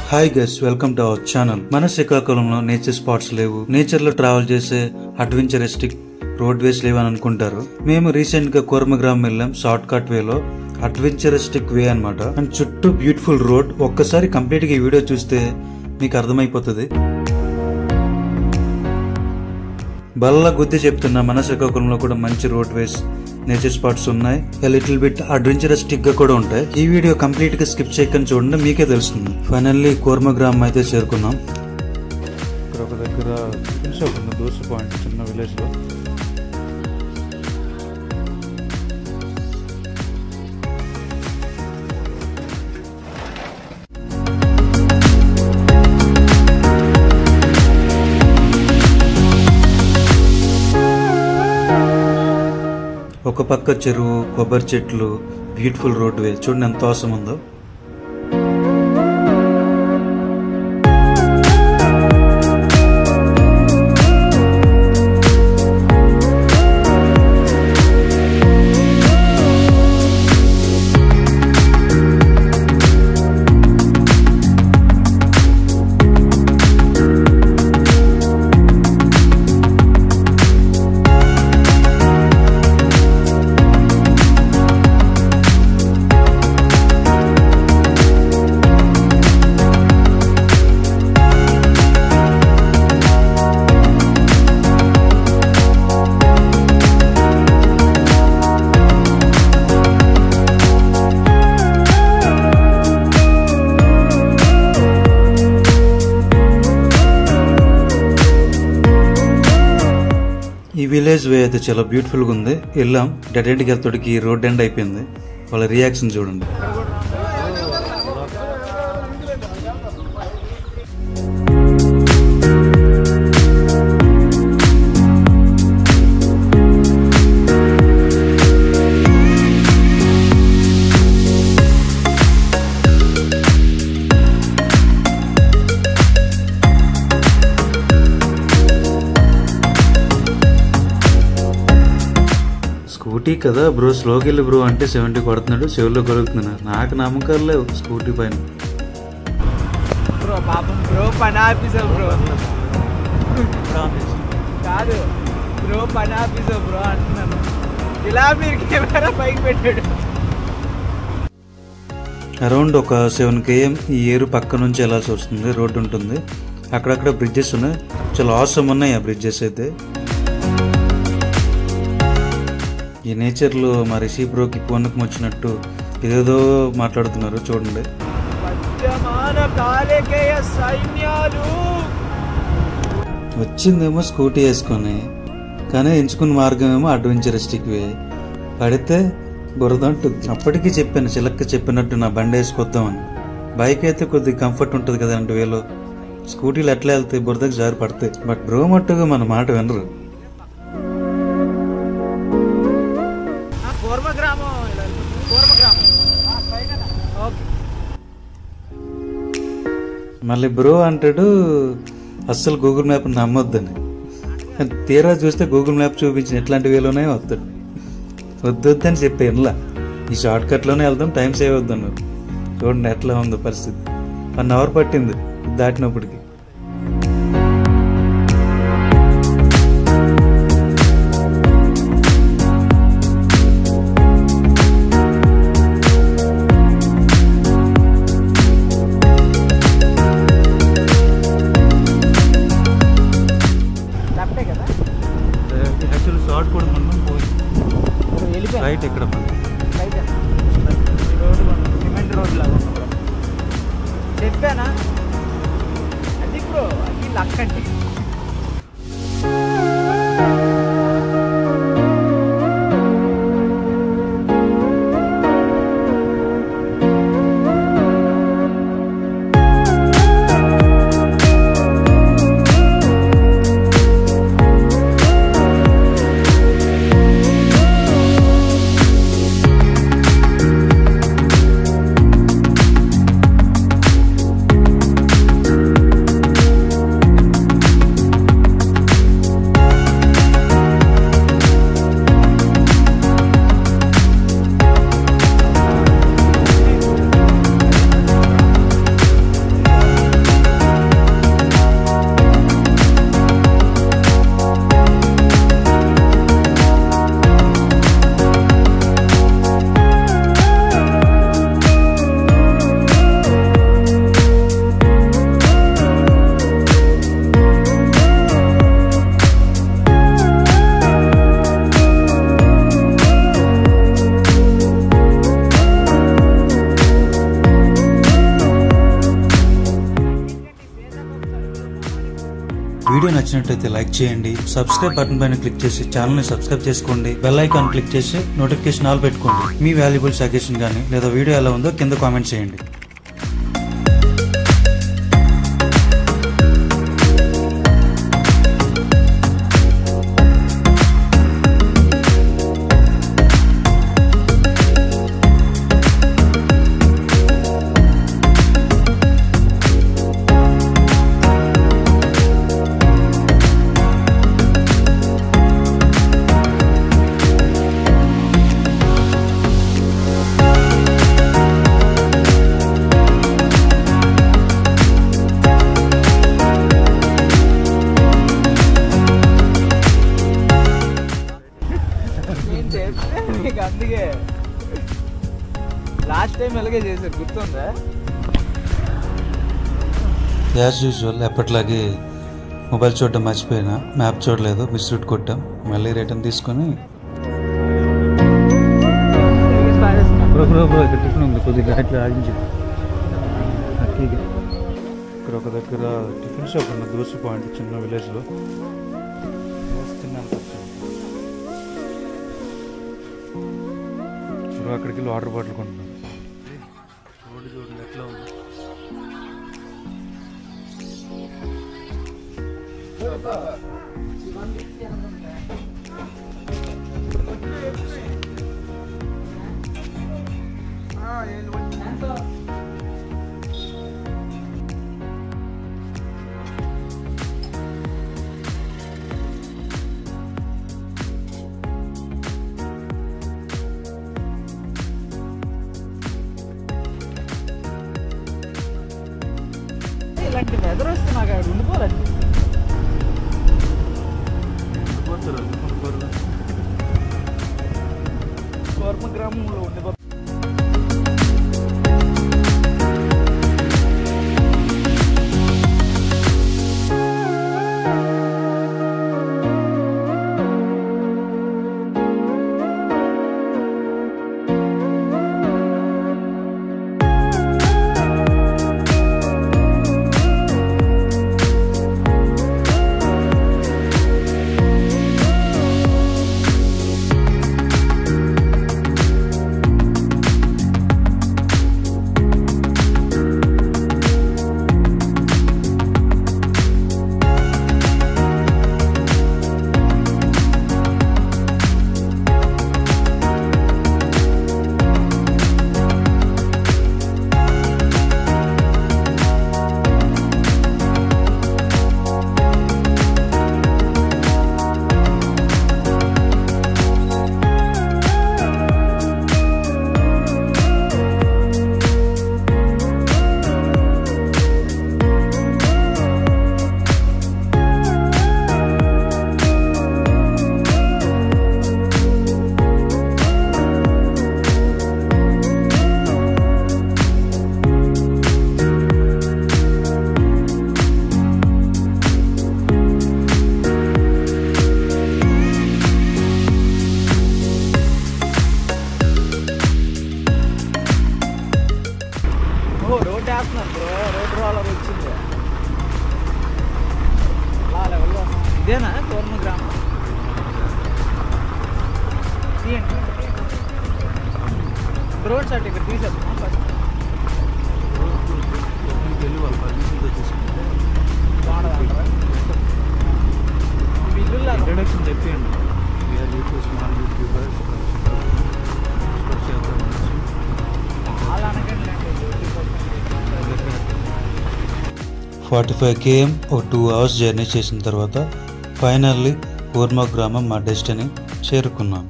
Hi guys, welcome to our channel. మన శ్రీకాకుళంలో nature spots లేవు, నేచర్ లో ట్రావెల్ చేసే అడ్వెంచరిస్టిక్ రోడ్ వేస్ లేవు అని అనుకుంటారు. మేము రీసెంట్ గా కూర్మగ్రామం వెళ్ళాం. షార్ట్ కట్ వేలో అడ్వెంచరిస్టిక్ వే అనమాట. అండ్ చుట్టూ బ్యూటిఫుల్ రోడ్. ఒక్కసారి కంప్లీట్ గా ఈ వీడియో చూస్తే మీకు అర్థమైపోతుంది. బల్ల గుద్ది చెప్తున్నా, మన శ్రీకాకుళంలో కూడా మంచి రోడ్ వేస్ నేచర్ స్పాట్స్ ఉన్నాయి. లిటిల్ బిట్ అడ్వెంచరిస్టిక్ గా కూడా ఉంటాయి. ఈ వీడియో కంప్లీట్ గా స్కిప్ చేయకుండా చూడండి, మీకే తెలుస్తుంది. ఫైనల్లీ కూర్మగ్రామం అయితే చేరుకున్నాం. ఇక్కడ ఒక దగ్గర దోస పాయింట్ చిన్న విలేజ్ లో. ఒక పక్క చెరువు, కొబ్బరి చెట్లు, బ్యూటిఫుల్ రోడ్ వే. చూడండి ఎంత అవసరం ఉందో. ఈ విలేజ్ వే అయితే చాలా బ్యూటిఫుల్ గా ఉంది. వెళ్ళాం, డెడ్ ఎండ్కి వెళ్తాడికి రోడ్ ఎండ్ అయిపోయింది. వాళ్ళ రియాక్షన్ చూడండి. స్కూటీ కదా బ్రో, స్లోకి వెళ్ళి బ్రో అంటే 70 కొడుతున్నాడు. చెవుల్లో కొడుకుతున్నాడు. నాకు నమ్మకాలు లేవు స్కూటీ పైన. అరౌండ్ ఒక 7 km ఈ ఏరు పక్క నుంచి వెళ్ళాల్సి వస్తుంది. రోడ్డు ఉంటుంది, అక్కడక్కడ బ్రిడ్జెస్ ఉన్నాయి. చాలా ఆసమ్ ఉన్నాయి ఆ బ్రిడ్జెస్ అయితే. ఈ నేచర్లో మా రిషి బ్రోకి పూనకం వచ్చినట్టు ఏదేదో మాట్లాడుతున్నారు చూడండి. వచ్చిందేమో స్కూటీ వేసుకొని, కానీ ఎంచుకున్న మార్గం ఏమో అడ్వెంచరిస్టిక్ వే. పడితే బురద ఉంటుంది. అప్పటికీ చెప్పాను, చిలక్క చెప్పినట్టు నా బండి వేసుకొద్దామని. బైక్ అయితే కొద్దిగా కంఫర్ట్ ఉంటుంది కదా అంటే వేలో. స్కూటీలు ఎట్లా వెళ్తాయి, బురదకి జారి పడతాయి. బట్ బ్రో మట్టుగా మన మాట వినరు. మళ్ళీ బ్రో అంటాడు అస్సలు గూగుల్ మ్యాప్ నమ్మొద్దని. తీరా చూస్తే గూగుల్ మ్యాప్ చూపించిన ఎట్లాంటి వేలోనే వస్తాడు. వద్దని చెప్పే ఇలా ఈ షార్ట్ కట్లోనే వెళ్దాం, టైం సేవ్ అవుతున్నారు. చూడండి ఎట్లా ఉందో పరిస్థితి. 1 hour పట్టింది దాటినప్పటికి. షార్ట్ కూడా మనం పోయి రైట్ ఇక్కడ సిమెంట్ రోడ్ లాగా చెప్పానా. వీడియో నచ్చినట్లయితే లైక్ చేయండి, సబ్స్క్రైబ్ బటన్ పైన క్లిక్ చేసి ఛానల్ ని సబ్స్క్రైబ్ చేసుకోండి, బెల్ ఐకాన్ క్లిక్ చేసి నోటిఫికేషన్ ఆల్ పెట్టుకోండి. మీ వాల్యుబుల్ సజెషన్ గానీ లేదా వీడియో ఎలా ఉందో కింద కామెంట్ చేయండి. అందుకే లాస్ట్ టైం ఎలాగే చేశారు, గుర్తుందా? యాజ్ యూజువల్ ఎప్పట్లాగే మొబైల్ చూడడం మర్చిపోయినా, మ్యాప్ చూడలేదు, మిస్ రూట్ కొట్టాం. మళ్ళీ రిటర్న్ తీసుకొని ఇక్కడ టిఫిన్ ఉంది, కొద్దిగా అట్లా ఆగించి ఇక్కడ ఒక దగ్గర టిఫిన్ షాప్ ఉన్న దోశ పాయింట్ చిన్న విలేజ్లో తిన్నాను. అక్కడికి వెళ్ళి వాటర్ బాటిల్ కొంటున్నాను. రోడ్డు చూడండి ఎట్లా ఉంది. ఇలాంటి వెదర్ వస్తే నాకు అక్కడ ఉండిపోలేదు. కోర్మ గ్రామంలో ఉండిపో. రోడ్ వేస్తున్నారు బ్రో, రోడ్ రోలర్ వచ్చింది. అలా లెవెల్లో ఇదేనా కోర్మ గ్రామం? తీయండి రోడ్ సైడ్ ఇక్కడ తీసేద్దాం ఫస్ట్. బాగుంటుందంటారా? ఇల్లు ఇంట్రడక్షన్ చెప్పండి. స్మాల్ యూట్యూబర్స్ అలా అనకండి. 45 km ఒక 2 hours జర్నీ చేసిన తర్వాత ఫైనల్లీ కోర్మ గ్రామం మా డెస్టినీ చేరుకున్నాం.